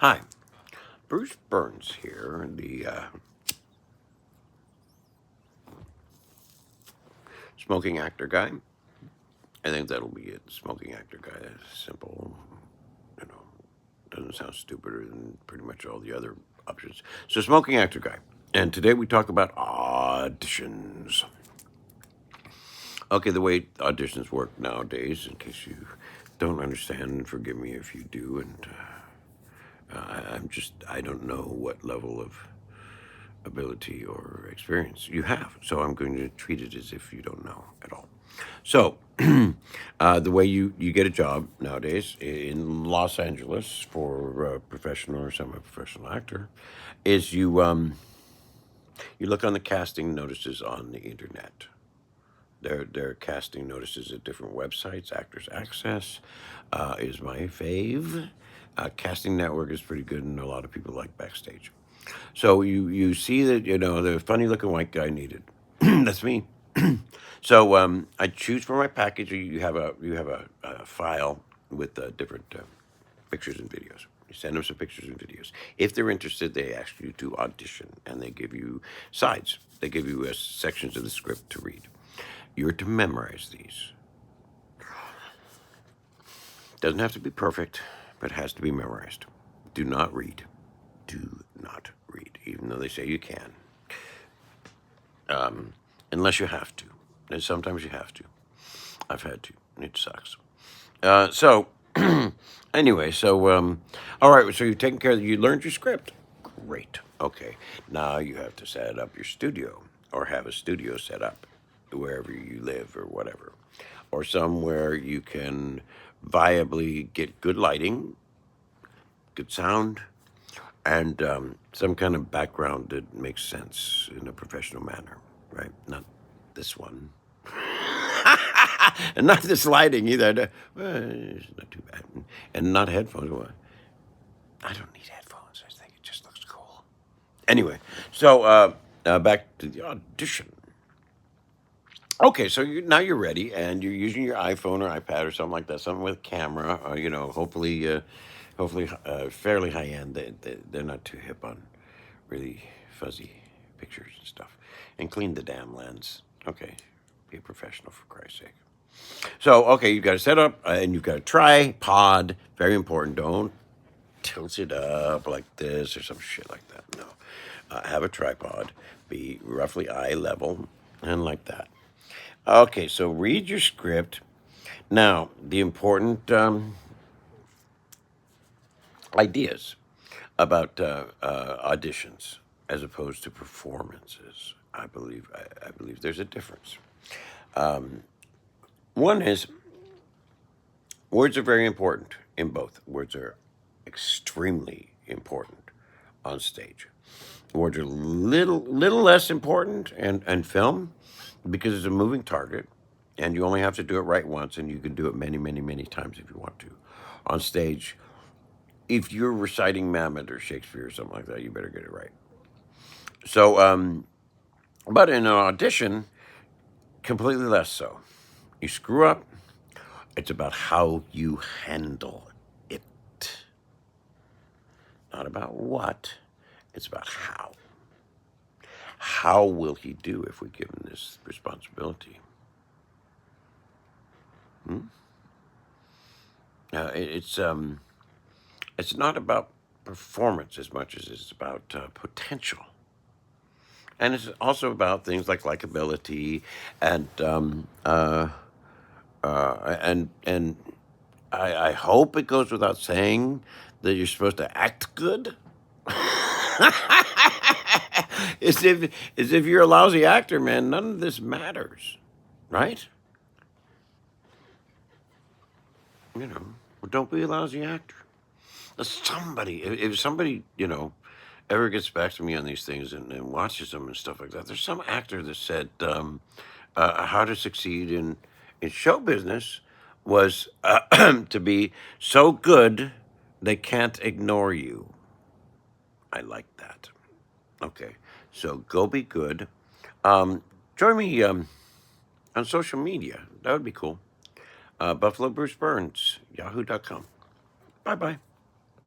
Hi, Bruce Burns here, the smoking actor guy. I think that'll be it. Smoking actor guy. Simple, you know, doesn't sound stupider than pretty much all the other options. So, smoking actor guy. And today we talk about auditions. Okay, the way auditions work nowadays, in case you don't understand, and forgive me if you do, and I don't know what level of ability or experience you have. So I'm going to treat it as if you don't know at all. So the way you get a job nowadays in Los Angeles for a professional or semi-professional actor is you look on the casting notices on the internet. There are casting notices at different websites. Actors Access is my fave. Casting Network is pretty good, and a lot of people like Backstage. So you see that the funny looking white guy needed. That's me. So I choose for my package. You have a file with different pictures and videos. You send them some pictures and videos. If they're interested, they ask you to audition, and they give you sides. They give you sections of the script to read. You're to memorize these. Doesn't have to be perfect, but it has to be memorized. Do not read. Do not read, even though they say you can. Unless you have to. And sometimes you have to. I've had to. It sucks. So, anyway, all right, so you've taken care of, you learned your script. Great. Okay. Now you have to set up your studio or have a studio set up wherever you live or whatever. Or somewhere you can viably get good lighting, good sound, and some kind of background that makes sense in a professional manner, right? Not this one. And not this lighting either. Well, it's not too bad. And not headphones. Well, I don't need headphones. I think it just looks cool. Anyway, so back to the audition. Okay, so now you're ready, and you're using your iPhone or iPad or something like that, something with a camera. Hopefully, fairly high end. They're not too hip on really fuzzy pictures and stuff. And clean the damn lens. Okay, be a professional for Christ's sake. So, okay, you've got to set up and you've got a tripod. Very important. Don't tilt it up like this or some shit like that. No. Have a tripod. Be roughly eye level and like that. Okay, so read your script. Now, the important ideas about auditions as opposed to performances. I believe there's a difference. One is words are very important in both. Words are extremely important on stage. Words are little less important and film because it's a moving target and you only have to do it right once and you can do it many times if you want to. On stage, if you're reciting Mammoth or Shakespeare or something like that, you better get it right. So, but in an audition, completely less so. You screw up, it's about how you handle it. Not about what, it's about how. How will he do if we give him this responsibility? It's not about performance as much as it's about potential, and it's also about things like likability and and I hope it goes without saying that you're supposed to act good. As if you're a lousy actor, man, none of this matters, right? Well, don't be a lousy actor. If somebody, ever gets back to me on these things and watches them and stuff like that, there's some actor that said how to succeed in show business was to be so good they can't ignore you. I like that. Okay, so go be good. Join me on social media. That would be cool. Buffalo Bruce Burns, yahoo.com. Bye bye.